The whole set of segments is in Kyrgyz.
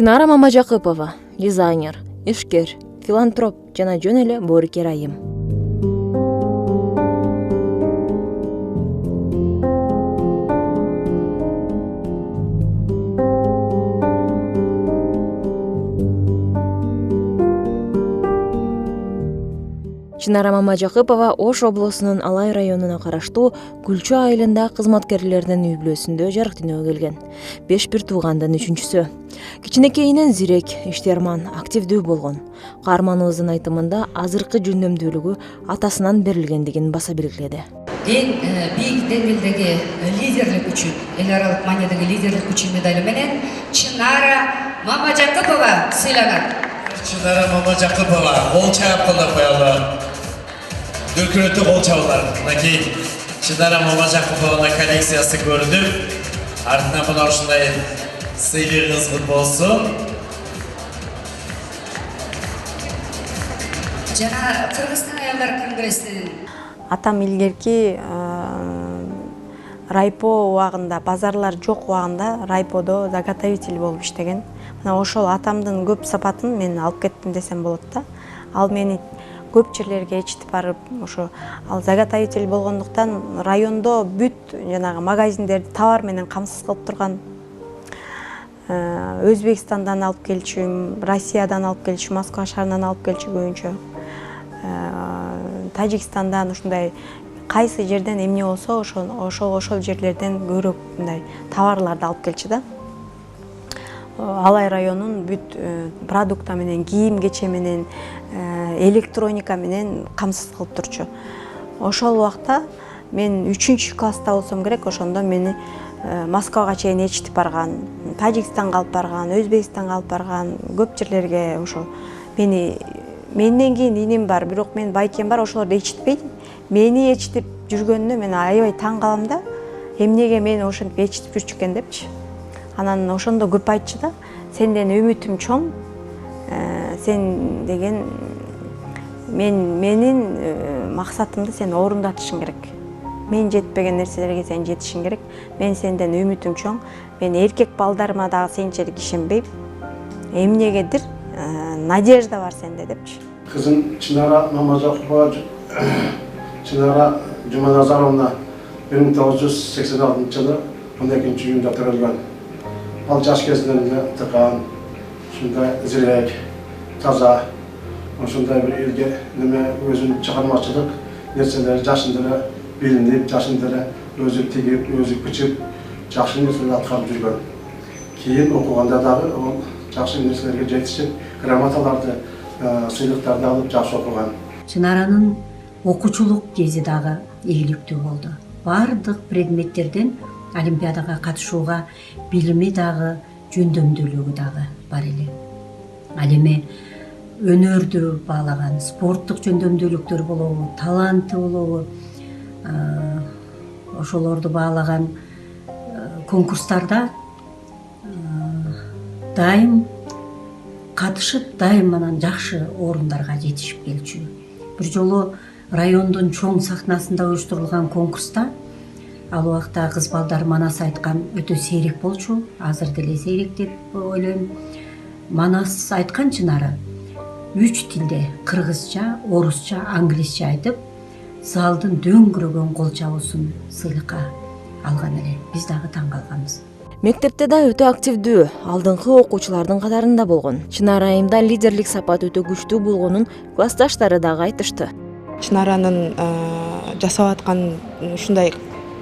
Чынара Мамажакыпова, дизайнер, ишкер, филантроп жана жөн эле боорукер айым. Чынара Мамажакыпова Ош облусунун Алай районуна караштуу Күлчү айылында кызматкерлердин үй бүлөсүндө жарык дүйнөгө келген. 5 бир туугандын үчүнчүсү. Кичинекейинен зирек, иштөрман, активдүү болгон. Каарманыбыздын айтымында азыркы жөндөмдүүлүгү атасынан берилгендигин баса белгиледи. Эң бийик деңгээлдеги лидерлик үчүн, эл аралык маанидеги лидерлик үчүн медали менен Чынара Мамажакыпова сыйланат. Чынара Мамажакыпова кол чаап колдоп коелу. Дүркүрөтү кол чабуулар. Мынакей Чынара Мамажакыпованын коллекциясы көрүнүп, артынан мына ушундай сыйлыгыңыз болсун. Жана Кыргызстан аялдар конгрессинин атам илгерки райпо убагында, базарлар жок убагында райподо заготовитель болуп иштеген. Мына ошол атамдын көп сапатын мен алып кеттим десем болот да. Ал мени көп жерлерге ичитип барып, ошо ал заготовитель болгондуктан райондо бүт жанагы магазиндерди товар менен камсыз кылып турган. Өзбекстандан алып келчүм, Россиядан алып келчүм, Москва шаарынан алып келчүм көбүнчө. Тажикстандан ушундай кайсы жерден эмне болсо ошол жерлерден көбүрөөк мындай товарларды алып келчү да. Алай районун бүт продукта менен, кийим кече менен, электроника менен камсыз кылып турчу. Ошол убакта мен 3-класста болсом керек, ошондо мени Москвага чейин ичитип барган, Тажикстанга алып барган, Өзбекстанга алып барган, көп жерлерге ошо менден кийин иним бар, бирок мен байкем бар, ошолорду ичитпейт. Мени ичитип жүргөнүнө мен аябай таң калам да. Эмнеге мен ошентип ичитип жүрчү экен депчи. Анан ошондо көп айтчу да, сенден үмүтүм чоң, сен деген менин максатымды сен орундатышың керек. Мен жетпеген нерселерге сен жетишиң керек. Мен сенден үмүтүм чоң. Мен эркек балдарыма дагы сенчелик ишенбейм. Эмнегедир надежда бар сенде депчи. Kızım Çınara Mамажакыпова Çınara Jumanazаровна 1986 жылы 12-июнда төрөлгөн. Ал жаш кезинен тыкан, ушундай зирек, таза, ушундай бир элге неме өзүнүн чыгармачылык нерселери жашында билинип, жашында өзү тигип, өзү күчүп, жакшы нерселерди аткарып жүргөн. Кийин окуганда дагы ал жакшы нерселерге жетишип, грамоталарды, сыйлыктарды алып жакшы окуган. Чынаранын окуучулук кези дагы ийгиликтүү болду. Бардык предметтерден олимпиадага катышууга билими дагы, жөндөмдүүлүгү дагы бар эле. Ал эми өнөрдү баалаган, спорттук жөндөмдүүлүктөр болобу, таланты болобу, ошолорду баалаган конкурстарда дайым катышып, дайым анан жакшы орундарга жетишип келчү. Бир жолу райондун чоң сахнасында уюштурулган конкурста ал убакта кыз балдар Манас айткан өтө сейрек болчу, азыр деле сейрек деп ойлойм. Манас айткан Чынара 3 тилде, кыргызча, орусча, англисче айтып, залдын дөңгөрөгөн кол чабуусун сыйлыкка алган эле. Биз дагы таң калганбыз. Мектепте да өтө активдүү, алдыңкы окуучулардын катарында болгон. Чынара айымда лидерлик сапат өтө күчтүү болгонун классташтары дагы айтышты. Чынаранын жасап аткан ушундай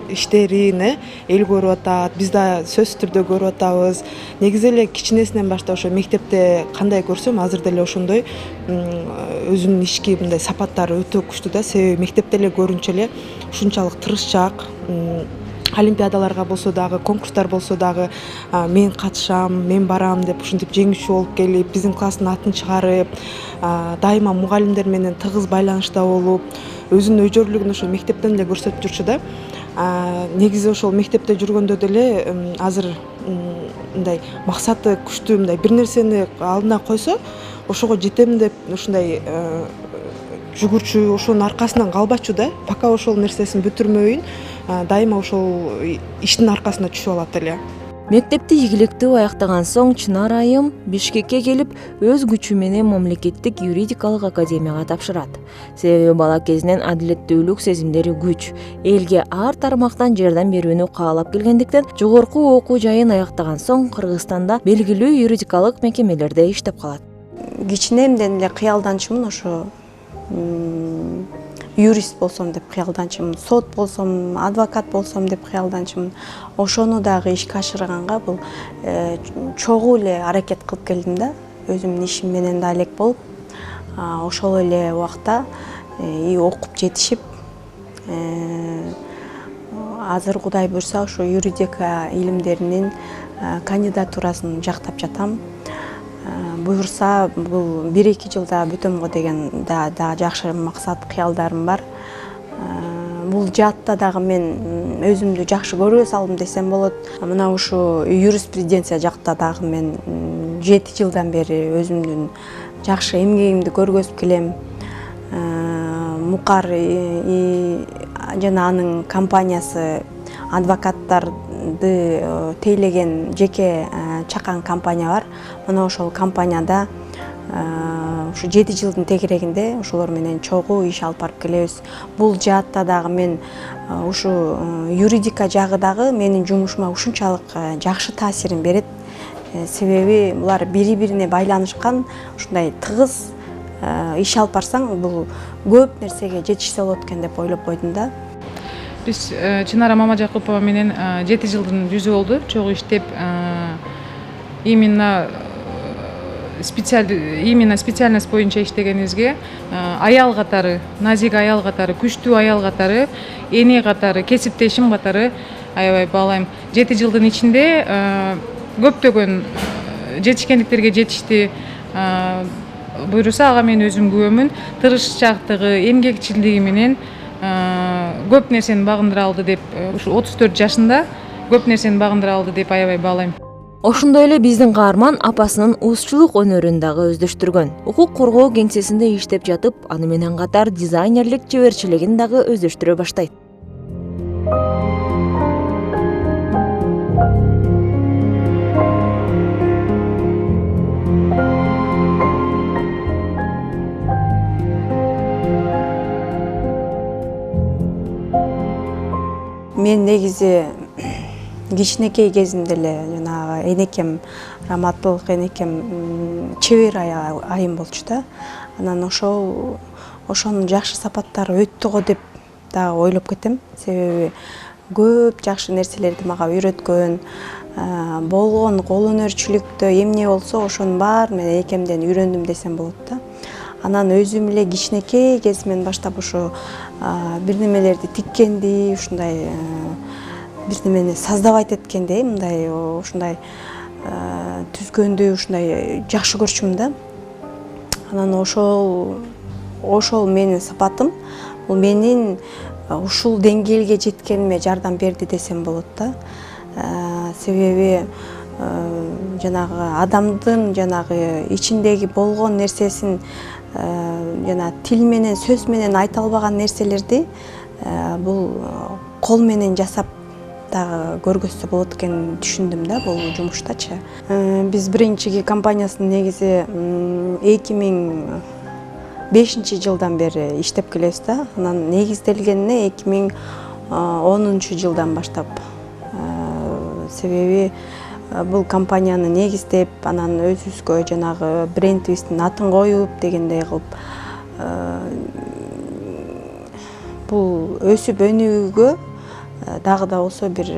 иштерин эл көрүп атат, биз да сөзсүз түрдө көрүп атабыз. Негизи эле кичинесинен баштап ошо мектепте кандай көрсөм, азыр деле ошондой өзүнүн ишки мындай сапаттары өтө күчтүү да. Себеби мектепте эле көрүнчү эле ушунчалык тырышчаак. Олимпиадаларга болсо дагы, конкурстар болсо дагы мен катышам, мен барам деп ушинтип жеңүүчү болуп келип, биздин класстын атын чыгарып, дайыма мугалимдер менен тыгыз байланышта болуп, өзүнүн өжөрлүгүн ошо мектептен эле көрсөтүп жүрчү да. Негизи ошол мектепте жүргөндө деле азыр мындай максаты күчтүү, мындай бир нерсени алдына койсо, ошого жетем деп ушундай жүгүрчү, ошонун аркасынан калбачу да. Пока ошол нерсесин бүтүрмөйүн, дайыма ошол иштин аркасына түшүп алат эле. Мектепти ийгиликтүү аяктаган соң Чынар айым Бишкекке келип, өз күчү менен мамлекеттик юридикалык академияга тапшырат. Себеби бала кезинен адилеттүүлүк сезимдери күч, элге ар тармактан жардам берүүнү каалап келгендиктен, жогорку окуу жайын аяктаган соң Кыргызстанда белгилүү юридикалык мекемелерде иштеп калат. Кичинемден эле кыялданчумун ошо юрист болсом деп кыялданчумун, сот болсом, адвокат болсом деп кыялданчумун. Ошону дагы ишке ашырганга бул чогуу эле аракет кылып келдим да, өзүмдүн ишим менен да элек болуп, ошол эле убакта окуп жетишип, азыр Кудай буйрса ошо юридика илимдеринин кандидатурасын жактап жатам. Буйрса бул 1-2 жылда бүтөм го деген да жакшы максат, кыялдарым бар. Бул жаатта дагы мен өзүмдү жакшы көрө салдым десем болот. Мына ушу юриспруденция жакта дагы мен 7 жылдан бери өзүмдүн жакшы эмгегимди көргөзүп келем. Мукар жана анын компаниясы адвокаттарды тейлеген жеке чакан компания бар. Мына ошол компанияда ушу 7 жылдын тегерегинде ошолор менен чогуу иш алып барып келебиз. Бул жаатта дагы мен ушу юридика жагы дагы менин жумушума ушунчалык жакшы таасирин берет. Себеби булар бири-бирине байланышкан, ушундай тыгыз иш алып барсаң, бул көп нерсеге жетишсе болот экен деп ойлоп койдум да. Биз Чынара Мамажакупова менен 7 жылдын жүзү болду чогуу иштеп, именно специальность боюнча иштегенибизге аял катары, назик аял катары, күчтүү аял катары, эне катары, кесиптешим катары аябай баалайм. 7 жылдын ичинде көптөгөн жетишкендиктерге жетишти. Буйруса ага мен өзүм күбөмүн, тырышчаактыгы, эмгекчилдиги менен көп нерсени багындыра алды деп, ушу 34 жашында көп нерсени багындыра алды деп аябай баалайм. Ошондой эле биздин каарман апасынын уузчулук өнөрүн дагы өздөштүргөн. Укук коргоо кеңсесинде иштеп жатып, аны менен катар дизайнерлик чеберчилигин дагы өздөштүрө баштайт. Мен негизи кичинекей кезимде эле жанагы энекем, раматтылык энекем чебер айым болчу да. Анан ошонун жакшы сапаттары өттү го деп дагы ойлоп кетем. Себеби көп жакшы нерселерди мага үйрөткөн, болгон кол өнөрчүлүктө эмне болсо ошонун баарын мен энекемден үйрөндүм десем болот да. Анан өзүм эле кичинекей кезимен баштап ошо бир немелерди тиккенди, ушундай бир немени создавать эткенди, мындай ушундай түзгөндү ушундай жакшы көрчүмүн да. Анан ошол менин сапатым, бул менин ушул деңгээлге жеткениме жардам берди десем болот да. Себеби жанагы адамдын жанагы ичиндеги болгон нерсесин жана тил менен, сөз менен айта албаган нерселерди бул кол менен жасап дагы көргөзсө болот экенин түшүндүм да бул жумуштачы. Биз биринчи компаниясынын негизи 2005 жылдан бери иштеп келебиз да. Анан негизделгенине 2010 жылдан баштап. Себеби бул компанияны негиздеп, анан өзүбүзгө жанагы брендибиздин атын коюп дегендей кылып бул өсүп өнүүгө дагы да болсо бир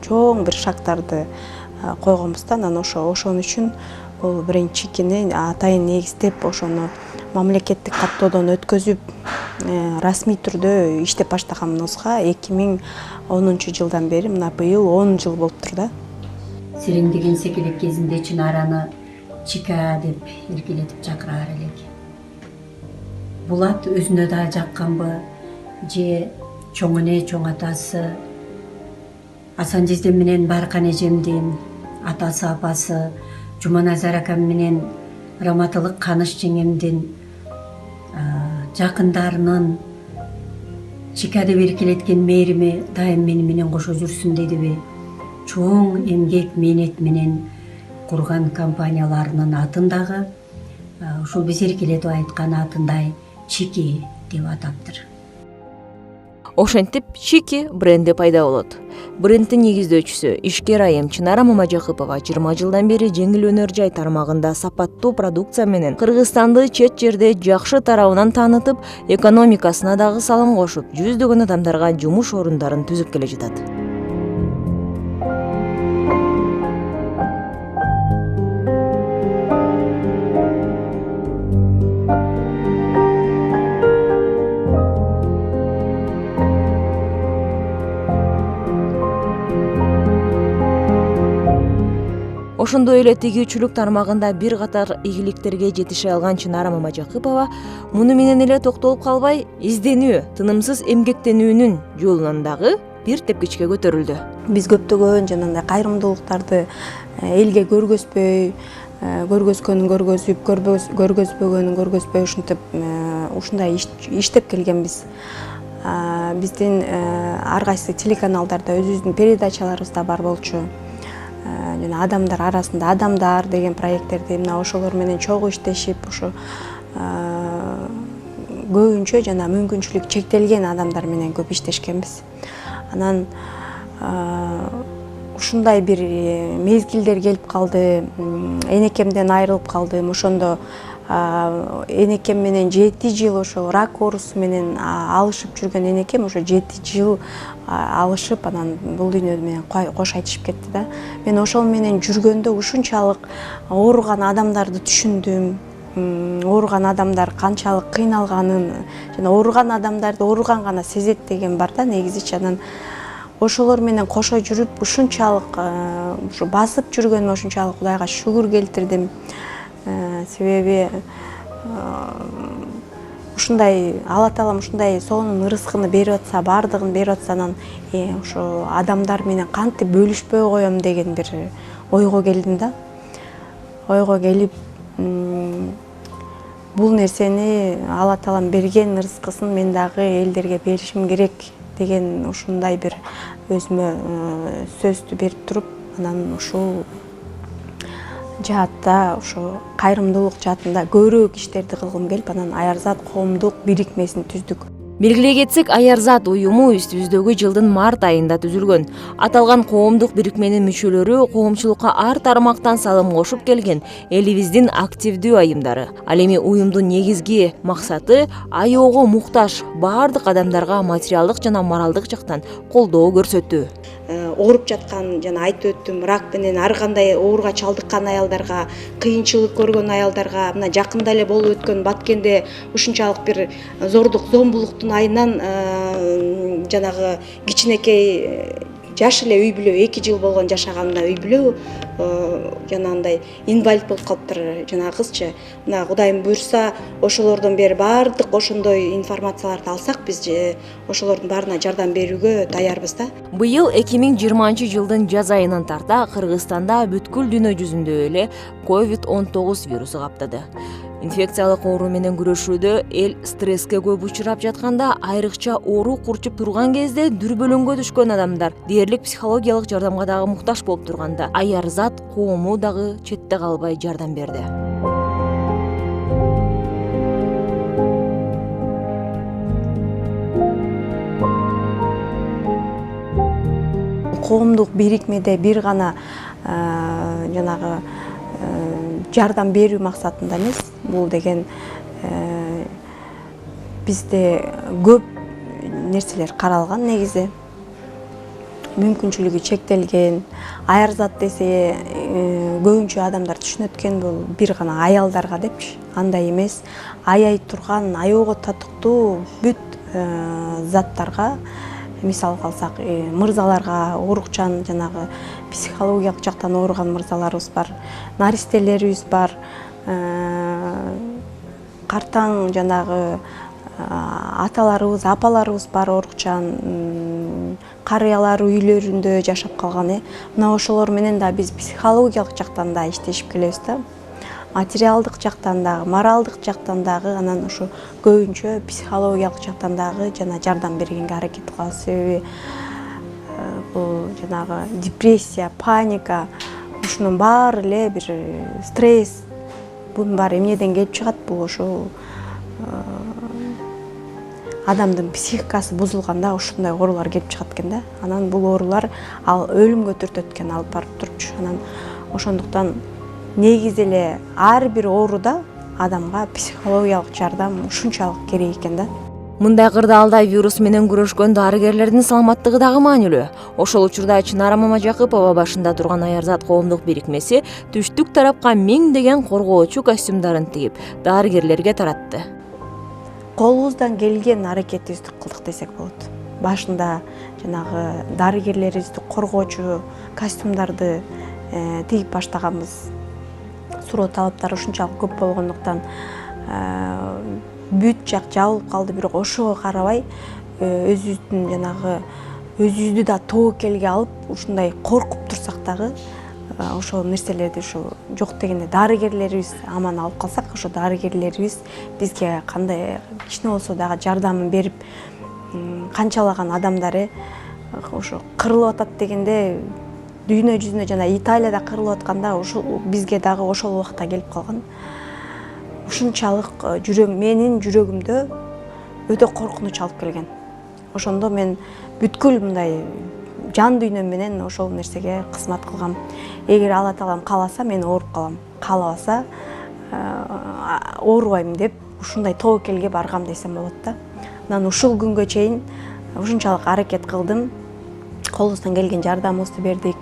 чоң бир шагтарды койгонбуз да. Анан ошон үчүн бул брендчикини атайын негиздеп, ошону мамлекеттик каттоодон өткөзүп, расмий түрдө иштеп баштаганыбызга 2010 жылдан бери мына быйыл 10 жыл болуптур да. Серемдеген секелек кезинде Чынараны Чика деп эркелетип чакыраар элек. Булат өзүнө да жакканбы, же чоң эне, чоң атасы, Асан жездем менен Баркан эжемдин атасы, апасы, Жуманазар акам менен Раматылык Каныш жеңемдин жакындарынын Чика деп эркелеткен мээрими дайым мени менен кошо жүрсүн дедиби? чоң эмгек мээнет менен курган компанияларынын атын дагы ушул биз эркелетип айткан атындай Чики деп атаптыр. Ошентип Чики бренди пайда болот. Брендтин негиздөөчүсү ишкер айым Чынара Мамажакыпова 20 жылдан бери жеңил өнөр жай тармагында сапаттуу продукция менен Кыргызстанды чет жерде жакшы тарабынан таанытып, экономикасына дагы салым кошуп, жүздөгөн адамдарга жумуш орундарын түзүп келе жатат. Ошондой эле тигүүчүлүк тармагында бир катар ийгиликтерге жетише алган Чынара Мамажакыпова муну менен эле токтолуп калбай, изденүү, тынымсыз эмгектенүүнүн жолунан дагы бир тепкичке көтөрүлдү. Биз көптөгөн жанагындай кайрымдуулуктарды элге көргөзбөй, көргөзгөнүн көргөзүп, көргөзбөгөнүн көргөзбөй ушинтип ушундай иштеп келгенбиз. Биздин ар кайсы телеканалдарда өзүбүздүн передачаларыбыз да бар болчу. Жана адамдар арасында адамдар деген проекттерди мына ошолор менен чогуу иштешип, ошо көбүнчө жана мүмкүнчүлүгү чектелген адамдар менен көп иштешкенбиз. Анан ушундай бир мезгилдер келип калды, энекемден айрылып калдым. Ошондо энекем менен 7 жыл ошо рак оорусу менен алышып жүргөн энекем ошо 7 жыл алышып, анан бул дүйнө менен кош айтышып кетти да. Мен ошол менен жүргөндө ушунчалык ооруган адамдарды түшүндүм. Ооруган адамдар канчалык кыйналганын жана ооруган адамдарды ооруган гана сезет деген бар да негизичи. Анан ошолор менен кошо жүрүп ушунчалык ушу басып жүргөнүмө ушунчалык Кудайга шүгүр келтирдим. Себеби ушундай Алла Таалам ушундай сонун ырыскыны берип атса, бардыгын берип атса, анан ошо адамдар менен кантип бөлүшпөй коем деген бир ойго келдим да. Ойго келип, бул нерсени Алла Таалам берген ырыскысын мен дагы элдерге беришим керек деген ушундай бир өзүмө сөздү берип туруп, анан ушул жаатта, ошо кайрымдуулук жаатында көбүрөөк иштерди кылгым келип, анан Аярзат коомдук бирикмесин түздүк. Белгилей кетсек, Аярзат уюму үстүбүздөгү жылдын март айында түзүлгөн. Аталган коомдук бирикменин мүчөлөрү коомчулукка ар тармактан салым кошуп келген элибиздин активдүү айымдары. Ал эми уюмдун негизги максаты аяоого муктаж бардык адамдарга материалдык жана моралдык жактан колдоо көрсөтүү. Ооруп жаткан, жана айтып өттүм, рак менен ар кандай ооруга чалдыккан аялдарга, кыйынчылык көргөн аялдарга, мына жакында эле болуп өткөн Баткенде ушунчалык бир зордук, зомбулуктун айынан жанагы кичинекей жаш эле үй бүлө 2 жыл болгон жашаганына үй бүлө жанагындай инвалид болуп калыптыр жанагы кызчы. Мына Кудайым буйрса, ошолордон бери бардык ошондой информацияларды алсак, биз ошолордун баарына жардам берүүгө даярбыз да. Быйыл 2020 жылдын жаз айынан тарта Кыргызстанда бүткүл дүйнө жүзүндө эле COVID-19 вирусу каптады. Инфекциялык оору менен күрөшүүдө эл стресске көп учурап жатканда, айрыкча оору курчуп турган кезде дүрбөлөңгө түшкөн адамдар дээрлик психологиялык жардамга дагы муктаж болуп турганда, Аярзат коому дагы четте калбай жардам берди. Коомдук бирикмеде бир гана жанагы жардам берүү максатында эмес, бул деген бизде көп нерселер каралган негизи. Мүмкүнчүлүгү чектелген, Аярзат десе көбүнчө адамдар түшүнөт экен, бул бир гана аялдарга депчи. Андай эмес, аяй турган, аяого татыктуу бүт заттарга, мисалга алсак, мырзаларга, оорукчан жанагы психологиялык жактан ооруган мырзаларыбыз бар, наристелерибиз бар, картаң жанагы аталарыбыз, апаларыбыз бар оорукчан, карыялар үйлөрүндө жашап калган. Мына ошолор менен да биз психологиялык жактан да иштешип келебиз да. Материалдык жактан дагы, моралдык жактан дагы, анан ошо көбүнчө психологиялык жактан дагы жана жардам бергенге аракет кылабыз. Себеби бул жанагы депрессия, паника, ушунун баары эле бир стресс, бунун баары эмнеден келип чыгат? Бул ошол адамдын психикасы бузулганда ушундай оорулар келип чыгат экен да. Анан бул оорулар ал өлүмгө түртөт экен, алып барып турчу. Анан ошондуктан негизи эле ар бир ооруда адамга психологиялык жардам ушунчалык керек экен да. Мындай кырдаалда вирус менен күрөшкөн дарыгерлердин саламаттыгы дагы маанилүү. Ошол учурда Чынара Мамажакыпова башында турган Аярзат коомдук бирикмеси түштүк тарапка миңдеген коргоочу костюмдарын тигип, дарыгерлерге таратты. Колубуздан келген аракетибизди кылдык десек болот. Башында жанагы дарыгерлерибизди коргоочу костюмдарды тигип баштаганбыз. Суроо талаптары ушунчалык көп болгондуктан бүт жак жабылып калды, бирок ошого карабай өзүбүздүн жанагы өзүбүздү да тобокелге алып ушундай коркуп турсак дагы ошол нерселерди ушу жок дегенде дарыгерлерибиз аман алып калсак, ошо дарыгерлерибиз бизге кандай кичине болсо дагы жардамын берип, канчалаган адамдар ошо кырылып атат дегенде дүйнө жүзүнө жана Италияда кырылып атканда ошол бизге дагы ошол убакта келип калган. Ушунчалык менин жүрөгүмдө өтө коркунуч алып келген. Ошондо мен бүткүл мындай жан дүйнөм менен ошол нерсеге кызмат кылгам. Эгер Алла таалам кааласа мен ооруп калам, каалабаса оорубайм деп ушундай тобокелге баргам десем болот да. Анан ушул күнгө чейин ушунчалык аракет кылдым. Колубуздан келген жардамыбызды бердик.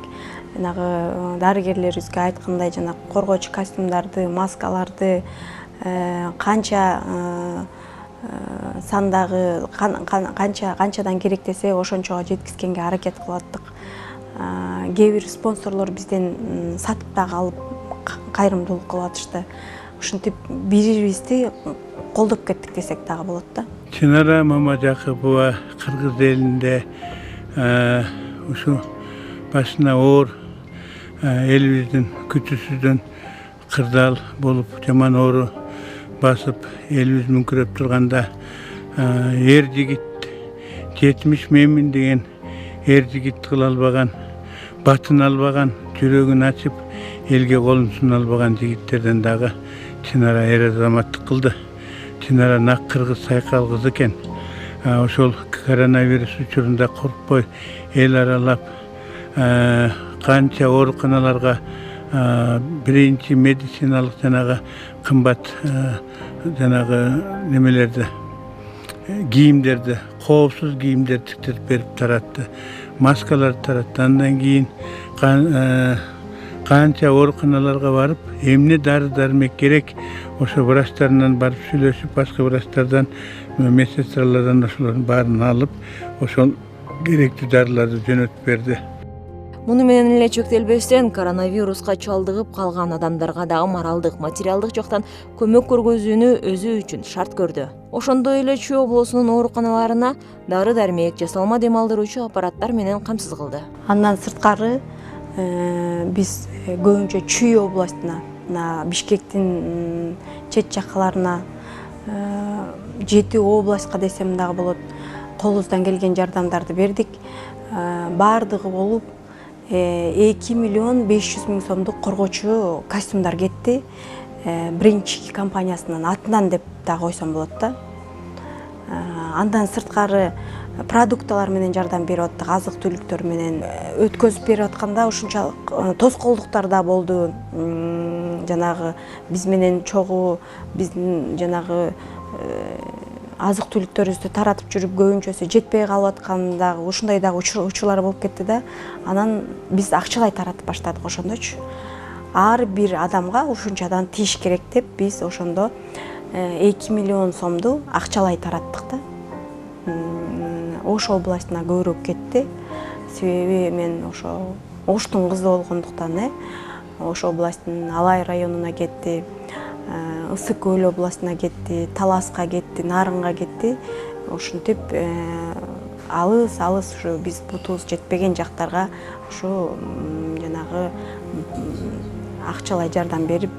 Жанагы дарыгерлерибизге айткандай жана коргоочу костюмдарды, маскаларды канча сандагы канчадан керек десе ошончого жеткизгенге аракет кылып аттык. Кээ бир спонсорлор бизден сатып дагы алып кайрымдуулук кылып атышты. Ушинтип бири-бирибизди колдоп кеттик десек дагы болот да. Чынара Мамажакыпова Кыргыз элинде ушу башына оор элибиздин күчүсүздөн кырдаал болуп жаман оору басып элибиз мүңкүрөп турганда эр жигит 70 менмин деген эр жигит кыла албаган, батын албаган, жүрөгүн ачып элге колун суна албаган жигиттерден дагы Чынара эр азаматтык кылды. Чынара нак кыргыз сайкал кыз экен. Ошол коронавирус учурунда коркпой эл аралап канча ооруканаларга биринчи медициналык жанагы кымбат жанагы немелерди, кийимдерди, коопсуз кийимдер тиктирип берип таратты, маскаларды таратты. Андан кийин канча ооруканаларга барып, эмне дары-дармек керек, ошо врачтарынан барып сүйлөшүп, башка врачтардан, медсестралардан ошолордун баарын алып, ошол керектүү дарыларды жөнөтүп берди. Муну менен эле чектелбестен коронавируска чалдыгып калган адамдарга дагы моралдык, материалдык жактан көмөк көргөзүүнү өзү үчүн шарт көрдү. Ошондой эле Чүй облусунун ооруканаларына дары-дармек, жасалма дем алдыруучу аппараттар менен камсыз кылды. Андан сырткары биз көбүнчө Чүй областына, Бишкектин чет жакаларына, 7 областка десем дагы болот, колубуздан келген жардамдарды бердик. Баардыгы болуп 2 миллион 500 миң сомдук коргоочу костюмдар кетти. Биринчи компаниясынын атынан деп да койсом болот да. Андан сырткары продукталар менен жардам берип аттык, азык-түлүктөр менен өткөзүп берип атканда ушунчалык тоскоолдуктар да болду. Жанагы биз менен чогуу биздин жанагы азык-түлүктөрүбүздү таратып жүрүп көбүнчөсү жетпей калып аткан дагы ушундай дагы учурлар болуп кетти да. Анан биз акчалай таратып баштадык ошондочу. Ар бир адамга ушунчадан тийиш керек деп биз ошондо 2 миллион сомду акчалай тараттык да. Ош областына көбүрөөк кетти. Себеби мен ошо Оштун кызы болгондуктан Ош областынын Алай районуна кетти, Ысык Көл областына кетти, Таласка кетти, Нарынга кетти. Ошентип алыс ушу биз бутубуз жетпеген жактарга ушу жанагы акчалай жардам берип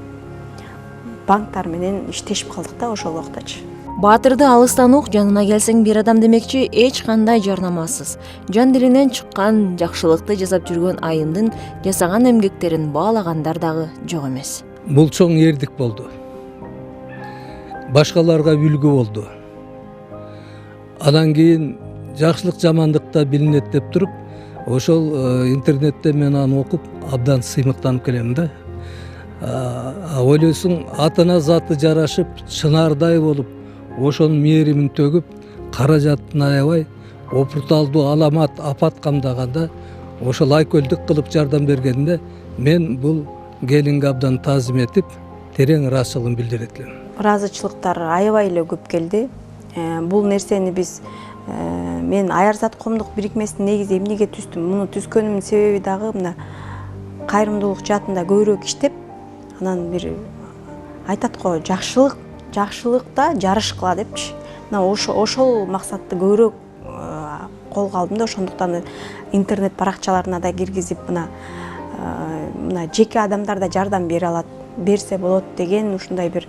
банктар менен иштешип калдык да ошол убактачы. Баатырды алыстан ук жанына келсең бир адам демекчи эч кандай жарнамасыз, жан дилинен чыккан жакшылыкты жасап жүргөн айымдын жасаган эмгектерин баалагандар дагы жок эмес. Бул чоң эрдик болду. Башкаларга үлгү болду. Андан кийин жакшылык жамандыкта билинет деп туруп, ошол интернетте мен аны окуп абдан сыймыктанып келем да. Ойлойсуң, атына заты жарашып, чынардай болуп, ошонун мээримин төгүп, каражатын аябай, опурталдуу аламат апат камдаганда, ошол айкөлдүк кылып жардам бергенде, мен бул келинге абдан таазим этип, терең ыраазычылыгын билдирет элем. Ыраазычылыктар аябай эле көп келди. Бул нерсени биз мен Аярзат коомдук бирикмесин негизи эмнеге түздүм? Муну түзгөнүмдүн себеби дагы мына кайрымдуулук жаатында көбүрөөк иштеп, анан бир айтат го, жакшылыкта жарыш кыла депчи. Мына ошол максатты көбүрөөк колго алдым да, ошондуктан интернет баракчаларына да киргизип, мына жеке адамдар да жардам бере алат, берсе болот деген ушундай бир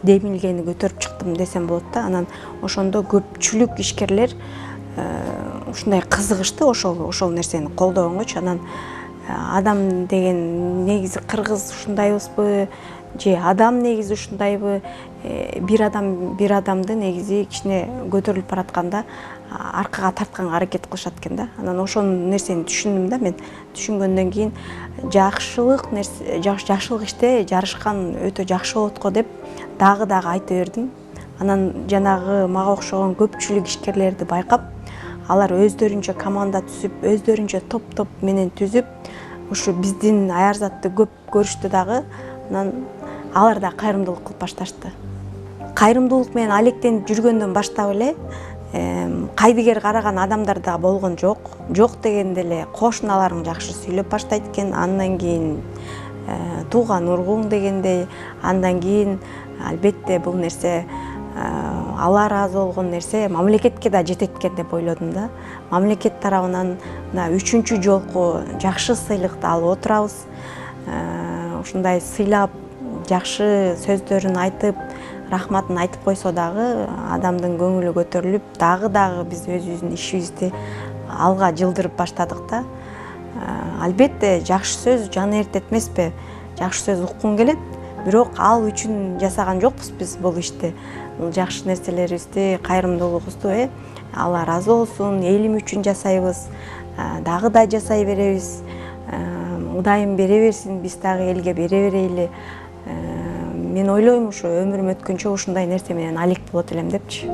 демилгени көтөрүп чыктым десем болот да. Анан ошондо көпчүлүк ишкерлер ушундай кызыгышты ошол нерсени колдогонгочу. Анан адам деген негизи кыргыз ушундайбызбы, же адам негизи ушундайбы, бир адамды негизи кичине көтөрүлүп баратканда аркага тартканга аракет кылышат экен да. Анан ошол нерсени түшүндүм да. Мен түшүнгөндөн кийин жакшылык иште жарышкан өтө жакшы болот го деп дагы айта бердим. Анан жанагы мага окшогон көпчүлүк ишкерлерди байкап, алар өздөрүнчө команда түзүп, өздөрүнчө топ менен түзүп, ушу биздин Аярзатты көп көрүштү дагы. Анан алар да кайрымдуулук кылып башташты. Кайрымдуулук менен алектенип жүргөндөн баштап эле кайдыгер караган адамдар да болгон жок. Жок дегенде эле кошуналарың жакшы сүйлөп баштайт экен, андан кийин тууган ургуң дегендей, андан кийин албетте бул нерсе ала ыраазы болгон нерсе мамлекетке да жетет экен деп ойлодум да. Мамлекет тарабынан мына 3-чү жолку жакшы сыйлыкты алып отурабыз. Ушундай сыйлап, жакшы сөздөрүн айтып, рахматын айтып койсо дагы адамдын көңүлү көтөрүлүп, дагы биз өзүбүздүн ишибизди алга жылдырып баштадык да. Албетте жакшы сөз жаны эртетмеспи? Жакшы сөз уккуң келет, бирок ал үчүн жасаган жокпуз биз бул ишти. Жакшы нерселерибизди, кайрымдуулугубузду Алла ыраазы болсун, элим үчүн жасайбыз, дагы да жасай беребиз. Удайым бере берсин, биз дагы элге бере берели. Мен ойлойм, ушу өмүрүм өткөнчө ушундай нерсе менен алек болот элем депчи.